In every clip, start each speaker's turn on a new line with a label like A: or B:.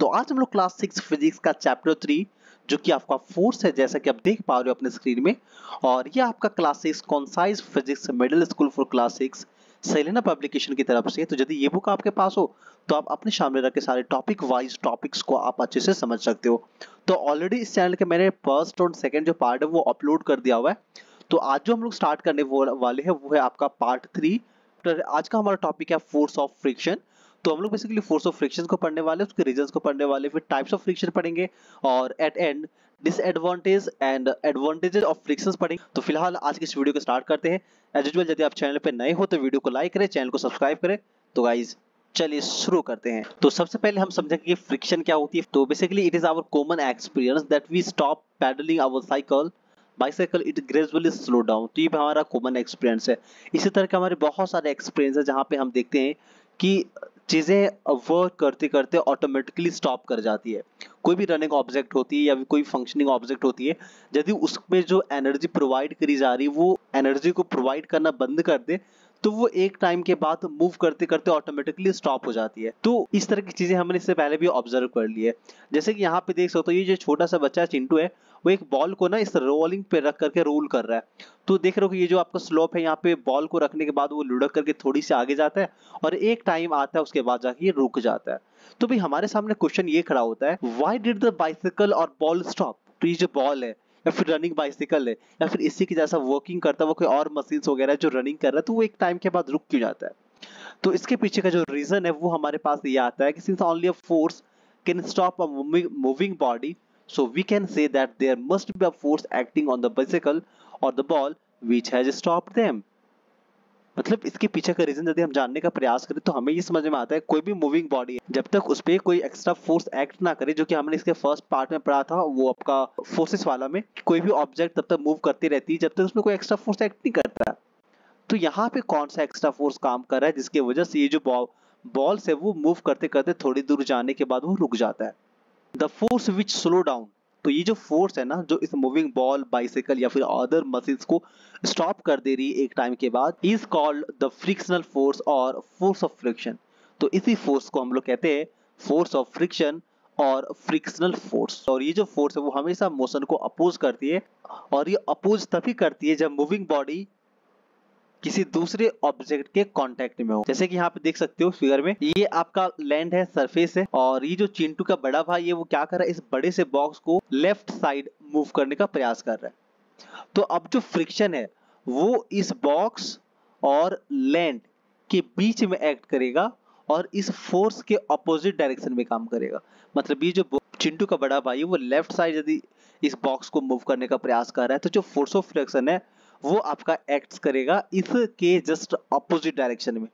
A: तो आज हम लोग क्लास 6 फिजिक्स का चैप्टर 3 जो कि आपका फोर्स है, जैसा कि आप देख पा रहे हो अपने स्क्रीन में, और ये आपका class 6 concise physics middle school for class 6 Selena publication की तरफ से। तो यदि ये बुक आपके पास हो तो आप अपने सामने रख के सारे टॉपिक वाइज टॉपिक्स को आप अच्छे से समझ सकते हो। तो ऑलरेडी इस चैनल के मैंने फर्स्ट और सेकंड जो पार्ट है वो अपलोड कर दिया हुआ है। तो आज जो हम लोग स्टार्ट करने वाले हैं वो है आपका पार्ट 3। तो आज का हमारा टॉपिक है फोर्स ऑफ फ्रिक्शन। तो हम लोग बेसिकली फोर्स ऑफ फ्रिक्शन को पढ़ने वाले, उसके रीजंस को पढ़ने वाले, फिर टाइप्स ऑफ फ्रिक्शन पढ़ेंगे और at end disadvantage and advantages of frictions पढ़ेंगे। तो फिलहाल आज की इस वीडियो को स्टार्ट करते हैं। एज यूजुअल यदि आप चैनल पे नए हो तो वीडियो को लाइक करें, चैनल को सब्सक्राइब करें। तो गाइज चलिए शुरू करते हैं। तो सबसे पहले हम समझेंगे कि फ्रिक्शन क्या होती है। तो basically it is our common experience that we stop pedalling our cycle bicycle it gradually slow down. तो ये हमारा कॉमन एक्सपीरियंस है। इसी तरह के हमारे बहुत सारे एक्सपीरियंस है जहाँ पे हम देखते हैं कि चीजें वर्क करते करते ऑटोमेटिकली स्टॉप कर जाती है। कोई भी रनिंग ऑब्जेक्ट होती है या कोई फंक्शनिंग ऑब्जेक्ट होती है, यदि उसमें जो एनर्जी प्रोवाइड करी जा रही है वो एनर्जी को प्रोवाइड करना बंद कर दे तो वो एक टाइम के बाद मूव करते करते ऑटोमेटिकली स्टॉप हो जाती है। तो इस तरह की चीजें हमने इससे पहले भी ऑब्जर्व कर ली है। जैसे कि यहाँ पे देख सकते हो ये जो छोटा सा बच्चा चिंटू है वो एक बॉल को ना इस रोलिंग पे रख करके रोल कर रहा है। तो देख रहे हो कि ये जो आपका स्लोप है, यहाँ पे बॉल को रखने के बाद वो लुढ़क करके थोड़ी सी आगे जाता है और एक टाइम आता है उसके बाद जाके ये रुक जाता है। तो भाई हमारे सामने क्वेश्चन ये खड़ा होता है, व्हाई डिड द बाइसिकल और बॉल स्टॉप। तो ये जो बॉल है या फिर रनिंग बाइसिकल है या फिर इसी की जैसा वर्किंग करता है वो कोई और मशीन्स वगैरह जो रनिंग कर रहा है, तो वो एक टाइम के बाद रुक क्यों जाता है। तो इसके पीछे का जो रीजन है वो हमारे पास ये आता है कि since only a force can stop a moving body, so we can say that there must be a force acting on the bicycle or the ball which has stopped them। मतलब इसके पीछे का रीजन यदि हम जानने का प्रयास करें तो हमें ये समझ में आता है कोई भी मूविंग बॉडी है जब तक उस पर कोई एक्स्ट्रा फोर्स एक्ट ना करे, जो कि हमने इसके फर्स्ट पार्ट में पढ़ा था वो आपका फोर्सेस वाला में, कोई भी ऑब्जेक्ट तब तक मूव करती रहती है जब तक उसमें कोई एक्स्ट्रा फोर्स एक्ट नहीं करता। तो यहाँ पे कौन सा एक्स्ट्रा फोर्स काम कर रहा है जिसकी वजह से ये जो बॉल से वो मूव करते करते थोड़ी दूर जाने के बाद वो रुक जाता है। The force which slow down. तो ये जो फोर्स है ना जो इस मूविंग बॉल बाइसाइकिल या फिर अदर मशीन्स को स्टॉप कर दे रही है एक टाइम के बाद, is called the frictional force और फोर्स ऑफ फ्रिक्शन। तो इसी फोर्स को हम लोग कहते हैं फोर्स ऑफ फ्रिक्शन और फ्रिक्शनल फोर्स। और ये जो फोर्स है वो हमेशा मोशन को अपोज करती है, और ये अपोज तभी करती है जब मूविंग बॉडी किसी दूसरे ऑब्जेक्ट के कांटेक्ट में हो। जैसे कि यहाँ पे देख सकते हो फिगर में, ये आपका लैंड है, सरफेस है, और ये जो चिंटू का बड़ा भाई है वो क्या कर रहा है, इस बड़े से बॉक्स को लेफ्ट साइड मूव करने का प्रयास कर रहा है। तो अब जो फ्रिक्शन है वो इस बॉक्स और लैंड के बीच में एक्ट करेगा और इस फोर्स के ऑपोजिट डायरेक्शन में काम करेगा। मतलब ये जो चिंटू का बड़ा भाई है वो लेफ्ट साइड यदि इस बॉक्स को मूव करने का प्रयास कर रहा है तो जो फोर्स ऑफ फ्रिक्शन है वो आपका एक्ट करेगा इसके जस्ट ऑपोजिट डायरेक्शन में।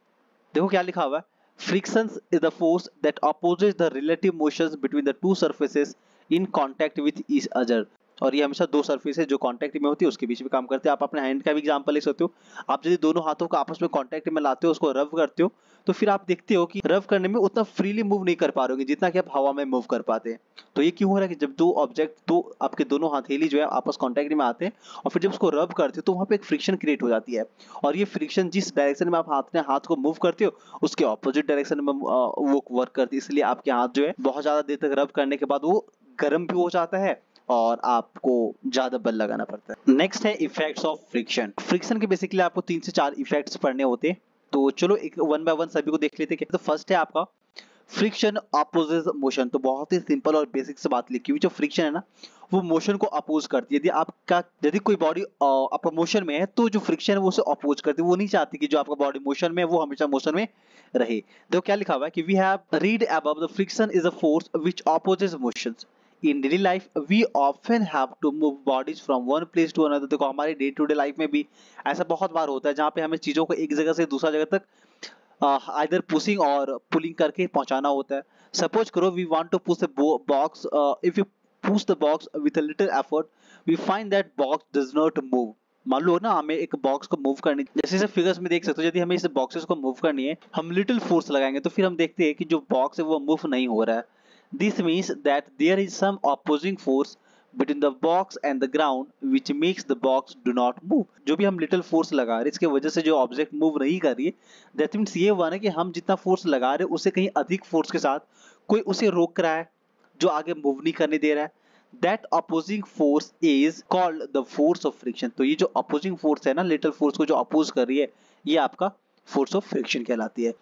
A: देखो क्या लिखा हुआ है, friction is the force that opposes the relative motions between the two surfaces in contact with each other. और ये हमेशा दो सरफेस है जो कांटेक्ट में होती है उसके बीच में काम करते हैं। आप अपने हैंड का भी एग्जांपल ले सकते हो। आप यदि दोनों हाथों को आपस में कांटेक्ट में लाते हो, उसको रब करते हो, तो फिर आप देखते हो कि रब करने में उतना फ्रीली मूव नहीं कर पा रहे जितना कि आप हवा में मूव कर पाते हैं। तो ये क्यों हो रहा है कि जब दो ऑब्जेक्ट, दो आपके दोनों हथेली जो है आपस कांटेक्ट में आते हैं और फिर जब उसको रब करते हो तो वहां पे एक फ्रिक्शन क्रिएट हो जाती है, और ये फ्रिक्शन जिस डायरेक्शन में आप अपने हाथ को मूव करते हो उसके ऑपोजिट डायरेक्शन में वो वर्क करती है। इसलिए आपके हाथ जो है बहुत ज्यादा देर तक रब करने के बाद वो गर्म भी हो जाता है और आपको ज्यादा बल लगाना पड़ता है। नेक्स्ट है इफेक्ट्स ऑफ फ्रिक्शन। फ्रिक्शन के बेसिकली आपको 3 से 4 इफेक्ट्स पढ़ने होते हैं। तो चलो एक वन बाय वन सभी को देख लेते हैं। तो फर्स्ट है आपका फ्रिक्शन अपोजेस मोशन। तो बहुत ही सिंपल और बेसिक से बात लिखी हुई, जो फ्रिक्शन है ना वो मोशन को अपोज करती है। यदि कोई बॉडी आपका मोशन में है तो जो फ्रिक्शन है वो उसे अपोज करती है, वो नहीं चाहती कि जो आपका बॉडी मोशन में है वो हमेशा मोशन में रहे। देखो क्या लिखा हुआ है कि we have read above the friction is a force which opposes motions. In daily life we often have to move bodies from one place to another. देखो हमारे डे टू डे लाइफ में भी ऐसा बहुत बार होता है जहाँ पे हमें चीजों को एक जगह से दूसरा जगह तक आइदर पुशिंग और पुलिंग करके पहुंचाना होता है। सपोज करो we want to push the box, if you push the box with a little effort we find that box does not move. मान लो ना हमें एक बॉक्स को मूव करनी, जैसे फिगर्स में देख सकते हो, यदि हमें इस बॉक्सेस को मूव करनी है, हम लिटिल फोर्स लगाएंगे तो फिर हम देखते हैं कि जो बॉक्स है वो मूव नहीं हो रहा है। This means that there is some opposing force between the box and the ground which makes the box do not move। जो भी हम लिटिल फोर्स लगा रहे हैं इसके वजह से जो ऑब्जेक्ट मूव नहीं कर रही है, दैट मीन्स ये हुआ ना कि हम जितना फोर्स लगा रहे हैं उससे कहीं अधिक फोर्स के साथ कोई उसे रोक रहा है जो आगे मूव नहीं करने दे रहा है, that opposing force is called the force of friction. तो ये जो अपोजिंग फोर्स है ना, लिटिल फोर्स को जो अपोज कर रही है, ये आपका फोर्स ऑफ फ्रिक्शन कहलाती है।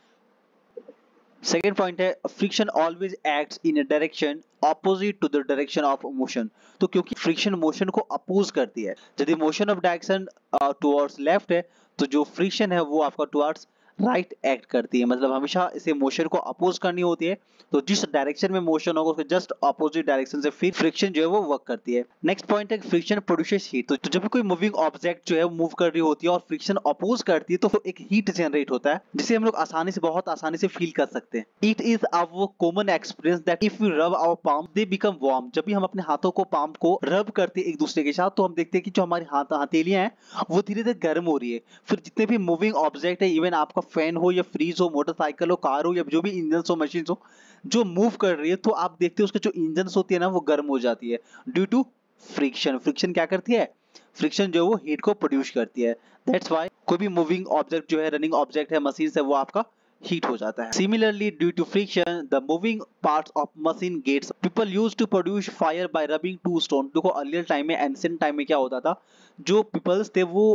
A: सेकेंड पॉइंट है friction always acts in a direction opposite to the direction of motion. तो क्योंकि फ्रिक्शन मोशन को अपोज करती है, यदि motion of direction towards left है तो जो फ्रिक्शन है वो आपका टुवर्ड्स राइट एक्ट करती है, मतलब हमेशा इसे मोशन को अपोज करनी होती है। तो जिस डायरेक्शन में मोशन होगा उसके जस्ट अपोजिट डायरेक्शन से फिर फ्रिक्शन जो है वो वर्क करती है। नेक्स्ट पॉइंट है फ्रिक्शन प्रोड्यूसेस हीट। तो जब भी कोई मूविंग ऑब्जेक्ट जो है वो मूव कर रही होती है और फ्रिक्शन अपोज करती है तो एक हीट जनरेट होता है, जिसे हम लोग बहुत आसानी से फील कर सकते हैं। It is our common experience that if we rub our palm they become warm. जब भी हम अपने हाथों को पाम को रब करते हैं एक दूसरे के साथ तो हम देखते हैं कि जो हमारी हथेलियां हैं वो धीरे धीरे गर्म हो रही है। फिर जितने भी मूविंग ऑब्जेक्ट है, इवन आपका फैन हो या फ्रीज हो, मोटरसाइकिल हो, कार हो, या जो भी इंजन हो, मशीन हो, जो मूव कर रही है, तो आप देखते हो उसके जो इंजन होती है ना वो गर्म हो जाती है ड्यू टू फ्रिक्शन। फ्रिक्शन क्या करती है? फ्रिक्शन जो है वो हीट को प्रोड्यूस करती है। दैट्स व्हाई कोई भी मूविंग ऑब्जेक्ट जो है, रनिंग ऑब्जेक्ट है, मशीन से, वो आपका हीट हो जाता है। Similarly, due to friction, the moving parts of machine gets people used to produce fire by rubbing two stones। देखो अर्लियर टाइम में, एंशिएंट टाइम में क्या होता था, जो पीपल्स थे वो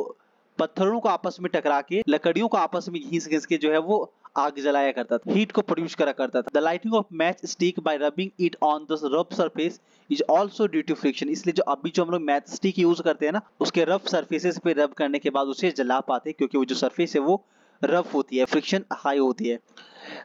A: पत्थरों को आपस में टकरा के, लकड़ियों को आपस में घिस घिस के जो है वो आग जलाया करता था, हीट को प्रोड्यूस करा करता था। The lighting of match stick by rubbing it on the rough surface is also due to friction. इसलिए जो अभी जो हम लोग मैच स्टिक यूज करते हैं ना, उसके रफ सरफेसेस पे रब करने के बाद उसे जला पाते, क्योंकि वो जो सरफेस है वो रफ होती है, फ्रिक्शन हाई होती है।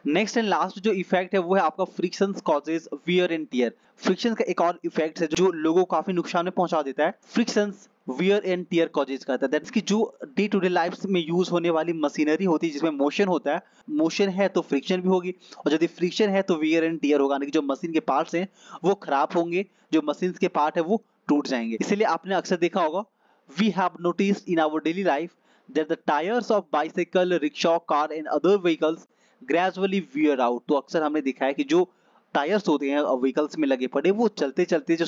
A: नेक्स्ट एंड लास्ट जो इफेक्ट है वो है आपका friction causes wear and tear. Friction का एक और इफेक्ट है जो लोगों को काफी नुकसान में पहुंचा देता है। Friction wear and tear causes करता है, दैट्स कि जो डे टू डे लाइफ में यूज होने वाली मशीनरी होती है जिसमें मोशन होता है, मोशन है तो फ्रिक्शन भी होगी, और यदि फ्रिक्शन है तो वियर एंड टियर होगा, यानी कि जो मशीन के पार्ट्स हैं वो खराब होंगे, जो मशीन के पार्ट है वो टूट जाएंगे। इसीलिए आपने अक्सर देखा होगा, we have noticed in our daily life that the tires of bicycle, rickshaw, car and other vehicles gradually wear out। तो अक्सर हमने देखा है कि जो टायर्स होते हैं व्हीकल्स में लगे पड़े, वो चलते चलते जो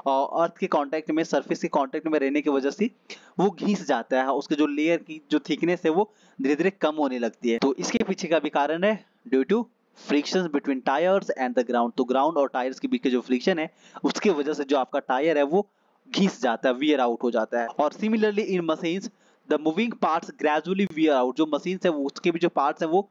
A: अर्थ के कांटेक्ट में, सरफेस के कांटेक्ट में रहने की वजह से वो घिस जाता है, उसके जो लेयर की जो थिकनेस है वो धीरे धीरे कम होने लगती है। तो इसके पीछे का भी कारण है due to friction between tires and the ground. तो ग्राउंड और टायर्स के बीच का जो फ्रिक्शन है उसकी वजह से जो आपका टायर है वो घिस जाता है, वियर आउट हो जाता है। और similarly in machines the moving parts gradually wear out. जो मशीन्स है वो, उसके भी जो पार्ट्स हैं वो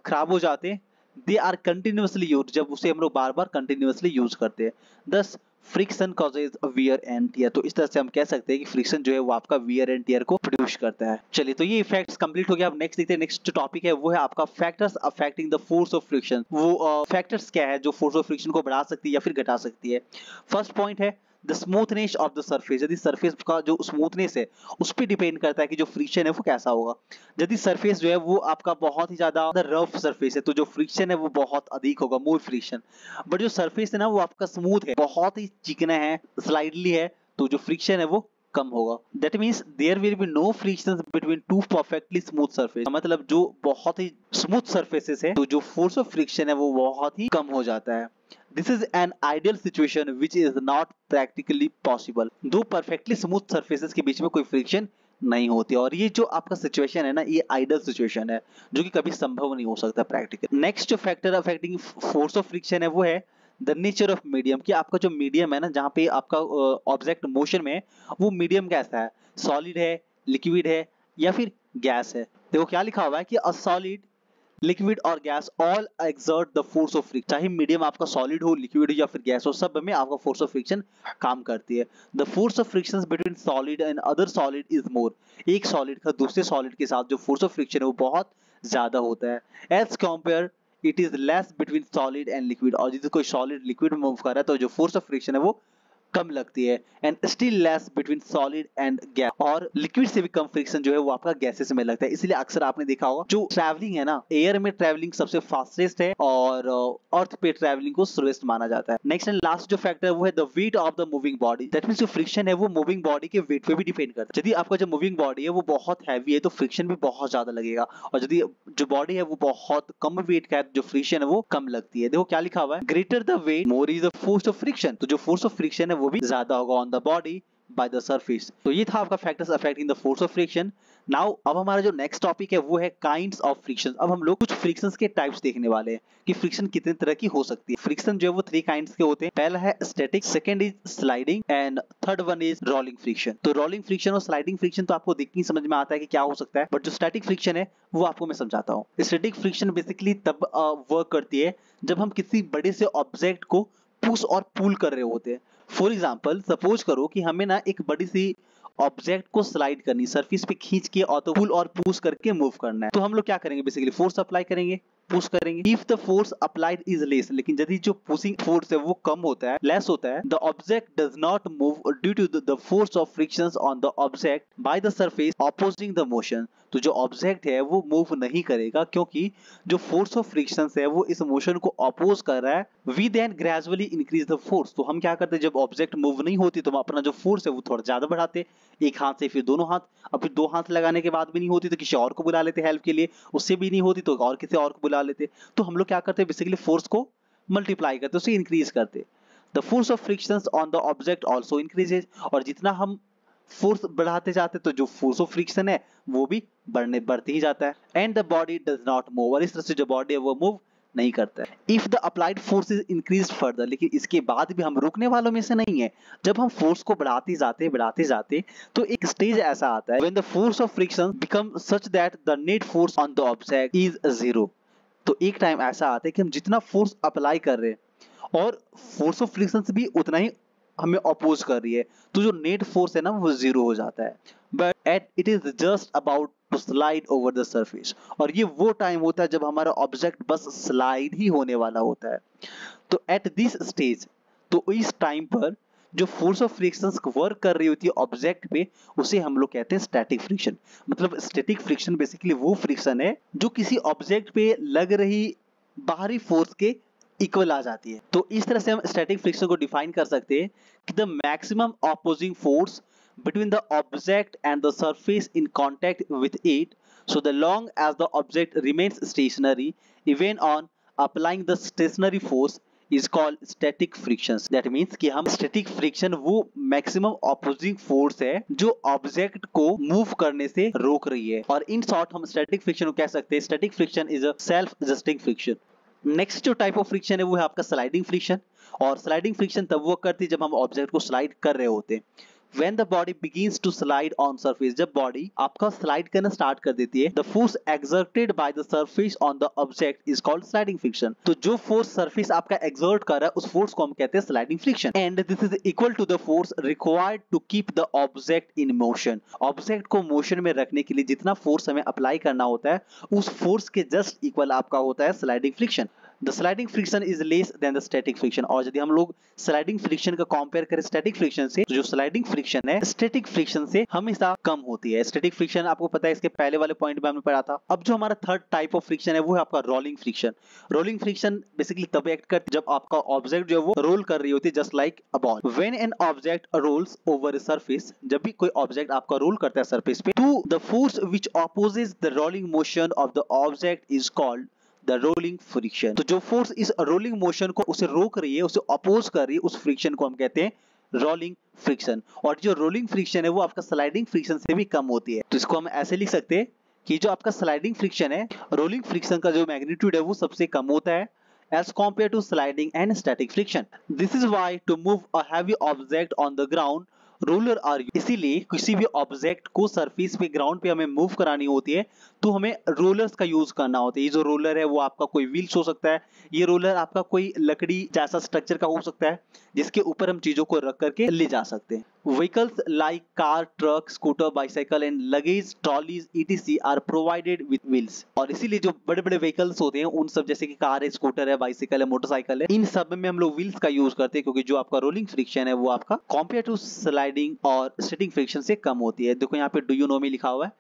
A: खराब हो जाते हैं। दे आर कंटिन्यूअसली यूज, जब उसे हम लोग बार बार कंटिन्यूअसली यूज करते हैं। दस friction causes wear and tear. तो इस तरह से हम कह सकते हैं कि फ्रिक्शन जो है वो आपका वियर एंड टियर को प्रोड्यूस करता है। चलिए, तो ये इफेक्ट्स कंप्लीट हो गया। अब नेक्स्ट देखते हैं, नेक्स्ट जो टॉपिक है वो है आपका factors affecting the force of friction. वो फैक्टर्स क्या है जो फोर्स ऑफ फ्रिक्शन को बढ़ा सकती है या फिर घटा सकती है। फर्स्ट पॉइंट है the smoothness of the surface. यदि सरफेस का जो स्मूथनेस है उस पर डिपेंड करता है कि जो फ्रिक्शन है वो कैसा होगा। यदि सरफेस जो है वो आपका बहुत ही ज्यादा रफ सरफेस है तो जो फ्रिक्शन है वो बहुत अधिक होगा, मोर फ्रिक्शन। बट जो सरफेस है ना वो आपका स्मूथ है, बहुत ही चिकना है, स्लाइडली है, तो जो फ्रिक्शन है वो कम होगा। That means there will be no friction between two perfectly smooth surface. मतलब जो बहुत ही स्मूथ सरफेसेस है तो जो फोर्स ऑफ फ्रिक्शन है वो बहुत ही कम हो जाता है। This is an ideal situation which is not practically possible। दो perfectly smooth surfaces के बीच में कोई friction नहीं होती, और ये जो आपका सिचुएशन है ना, ये आइडियल सिचुएशन है जो कि कभी संभव नहीं हो सकता प्रैक्टिकल। नेक्स्ट जो factor affecting force of friction है वो है द नेचर ऑफ मीडियम। कि आपका जो मीडियम है ना, जहाँ पे आपका ऑब्जेक्ट मोशन में है, वो मीडियम कैसा है, सॉलिड है, लिक्विड है या फिर गैस है। देखो क्या लिखा हुआ है कि अ सॉलिड, लिक्विड और gas all exert the force of friction. चाहे मीडियम आपका सॉलिड हो, लिक्विड हो या फिर गैस हो, सब में आपका फोर्स ऑफ फ्रिक्शन काम करती है। The force of friction between solid and other solid is more. एक सॉलिड का दूसरे सॉलिड के साथ जो फोर्स ऑफ फ्रिक्शन है वो बहुत ज्यादा होता है। As compare it is less between solid and liquid. और यदि कोई सॉलिड लिक्विड में मूव कर रहा है तो जो फोर्स ऑफ फ्रिक्शन है वो कम लगती है। And still less between solid and gas. और लिक्विड से भी कम फ्रिक्शन जो है वो आपका गैसेस में लगता है। इसलिए अक्सर आपने देखा होगा जो ट्रैवलिंग है ना, एयर में ट्रैवलिंग सबसे फास्टेस्ट है और अर्थ पे ट्रैवलिंग को स्लोएस्ट माना जाता है। नेक्स्ट एंड लास्ट जो फैक्टर है वो है the weight of the moving body. That means जो फ्रिक्शन है वो मूविंग बॉडी के वेट पे भी डिपेंड करता है। यदि आपका जो मूविंग बॉडी है वो बहुत हैवी है तो फ्रिक्शन भी बहुत ज्यादा लगेगा, और यदि जो बॉडी है वो बहुत कम वेट का है तो जो फ्रिक्शन है वो कम लगती है। देखो क्या लिखा हुआ है, greater the weight more is the force of friction. तो जो फोर्स ऑफ फ्रिक्शन है वो भी ज्यादा होगा on the body by the surface। तो ये था आपका factors affecting the force of friction। Now अब हमारा जो next topic है वो है kinds of friction। अब हम लोग कुछ frictions के types देखने वाले हैं कि friction कितने तरह की हो सकती है। friction जो है वो 3 kinds के होते हैं। पहला है static, second is sliding and third one is rolling friction। तो rolling friction और sliding friction तो आपको देखने समझ में आता है कि क्या हो सकता है, बट जो static friction है वो आपको मैं समझाता हूँ। static friction बेसिकली तब वर्क करती है जब हम किसी बड़े से ऑब्जेक्ट को पुश और पुल कर रहे होते हैं। फॉर एग्जाम्पल सपोज करो कि हमें ना एक बड़ी सी ऑब्जेक्ट को स्लाइड करनी, सरफेस पे खींच के और तो पुल और पुश करके मूव करना है। तो हम लोग क्या करेंगे, बेसिकली फोर्स अप्लाई करेंगे, पुश करेंगे। If the force applied is less, लेकिन यदि जो पुशिंग फोर्स है वो कम होता है, लेस होता है, the object does not move due to the force of frictions on the object by the surface opposing the motion. तो जो ऑब्जेक्ट है वो मूव नहीं करेगा क्योंकि जो फोर्स ऑफ फ्रिक्शंस है वो इस मोशन को अपोज कर रहा है। We then gradually increase the force. तो हम क्या करते हैं, जब ऑब्जेक्ट मूव नहीं होती तो हम अपना जो फोर्स है वो थोड़ा ज्यादा बढ़ाते, एक हाथ से फिर दोनों हाथ, अब फिर 2 हाथ लगाने के बाद भी नहीं होती तो किसी और को बुला लेते हेल्प के लिए, उससे भी नहीं होती तो और किसी और को बुला लेते। तो हम लोग क्या करते हैं, बेसिकली फोर्स को मल्टीप्लाई करते, उसे इंक्रीज करते। The force of frictions on the object also increases. और जितना हम फोर्स बढ़ाते जाते तो जो फोर्स ऑफ फ्रिक्शन है वो भी बढ़ते ही जाता है। And the body does not move. और इस तरह से जो बॉडी है वो मूव नहीं करता है। If the applied force is increase further, लेकिन इसके बाद भी हम रुकने वालों में से नहीं है। जब हम फोर्स को बढ़ाते जाते तो एक स्टेज ऐसा आता है when the force of friction become such that the net force on the object is 0। तो एक टाइम ऐसा आता है कि हम जितना फोर्स अप्लाई कर रहे हैं और फोर्स ऑफ फ्रिक्शन से भी उतना ही हमें अपोज कर रही है, तो जो नेट फोर्स है ना वो 0 हो जाता है। But at it is just about to slide over the surface. और ये वो टाइम होता है जब हमारा ऑब्जेक्ट बस स्लाइड ही होने वाला होता है। तो एट दिस स्टेज, तो इस टाइम पर जो फोर्स ऑफ फ्रिक्शन वर्क कर रही होती है ऑब्जेक्ट पे, उसे हम लोग कहते हैं स्टैटिक फ्रिक्शन। मतलब स्टैटिक फ्रिक्शन बेसिकली वो फ्रिक्शन है जो किसी ऑब्जेक्ट पे लग रही बाहरी फोर्स के इक्वल आ जाती है। तो इस तरह से हम स्टैटिक फ्रिक्शन को डिफाइन कर सकते हैं कि the maximum opposing force between the object and the surface in contact with it, so the long as the object remains stationary even on applying the stationary force is called static frictions। that means कि हम static friction वो maximum opposing force है जो object को move करने से रोक रही है। और in short हम static friction को कह सकते हैं static friction is a self adjusting friction। Next जो टाइप ऑफ फ्रिक्शन है वो है आपका स्लाइडिंग फ्रिक्शन। और स्लाइडिंग फ्रिक्शन तब वो करती है जब हम ऑब्जेक्ट को स्लाइड कर रहे होते हैं। When the body begins to slide on surface, जब बॉडी आपका स्लाइड करना स्टार्ट कर देती है, the force exerted by the surface on the object is called sliding friction। तो जो फोर्स सरफेस आपका एक्सर्ट कर रहा है उस फोर्स को हम कहते हैं sliding friction. And this is equal to the force required to keep the object in motion. Object को मोशन में रखने के लिए जितना फोर्स हमें अप्लाई करना होता है उस फोर्स के जस्ट इक्वल आपका होता है sliding friction. The sliding friction is less than the static friction. और यदि हम लोग स्लाइडिंग फ्रिक्शन का कंपेयर करें स्टैटिक फ्रिक्शन से, तो जो स्लाइडिंग फ्रिक्शन है स्टैटिक फ्रिक्शन से हमेशा कम होती है। स्टैटिक फ्रिक्शन आपको पता है इसके पहले वाले पॉइंट में हमने पढ़ा था। अब जो हमारा थर्ड टाइप ऑफ फ्रिक्शन है वो है आपका rolling friction. Rolling friction basically तब एक्ट करती है जब आपका ऑब्जेक्ट जो है वो रोल कर रही होती है just like a ball. When an object rolls over a surface, जब भी कोई ऑब्जेक्ट आपका रोल करता है सरफेस पे, तो the force which opposes the rolling motion of the object is called the rolling friction. तो जो फोर्स इस रोलिंग मोशन को उसे रोक रही है, उसे अपोज कर रही है, उस फ्रिक्शन को हम कहते हैं रोलिंग फ्रिक्शन। और जो रोलिंग फ्रिक्शन है वो आपका स्लाइडिंग फ्रिक्शन से भी कम होती है। तो इसको हम ऐसे लिख सकते हैं कि जो आपका स्लाइडिंग फ्रिक्शन है, रोलिंग फ्रिक्शन का जो मैग्नीट्यूड है वो सबसे कम होता है as compared to sliding and static friction। This is why to move a heavy object on the ground, roller are. इसीलिए किसी भी ऑब्जेक्ट को सरफेस पे ग्राउंड पे हमें मूव करानी होती है तो हमें रोलर्स का यूज करना होता है। ये जो रोलर है वो आपका कोई व्हील्स हो सकता है, ये रोलर आपका कोई लकड़ी जैसा स्ट्रक्चर का हो सकता है जिसके ऊपर हम चीजों को रख करके ले जा सकते हैं। Vehicles like car, truck, scooter, bicycle and luggage trolleys etc are provided with wheels। और इसीलिए जो बड़े बड़े व्हीकल्स होते हैं उन सब जैसे कि कार है, स्कूटर है, बाइसिकल है, मोटरसाइकिल है, इन सब में हम लोग व्हील्स का यूज करते हैं क्योंकि जो आपका रोलिंग फ्रिक्शन है वो आपका कंपेयर टू स्लाइडिंग और स्टैटिक फ्रिक्शन से कम होती है। देखो यहाँ पे डू यू नो में लिखा हुआ है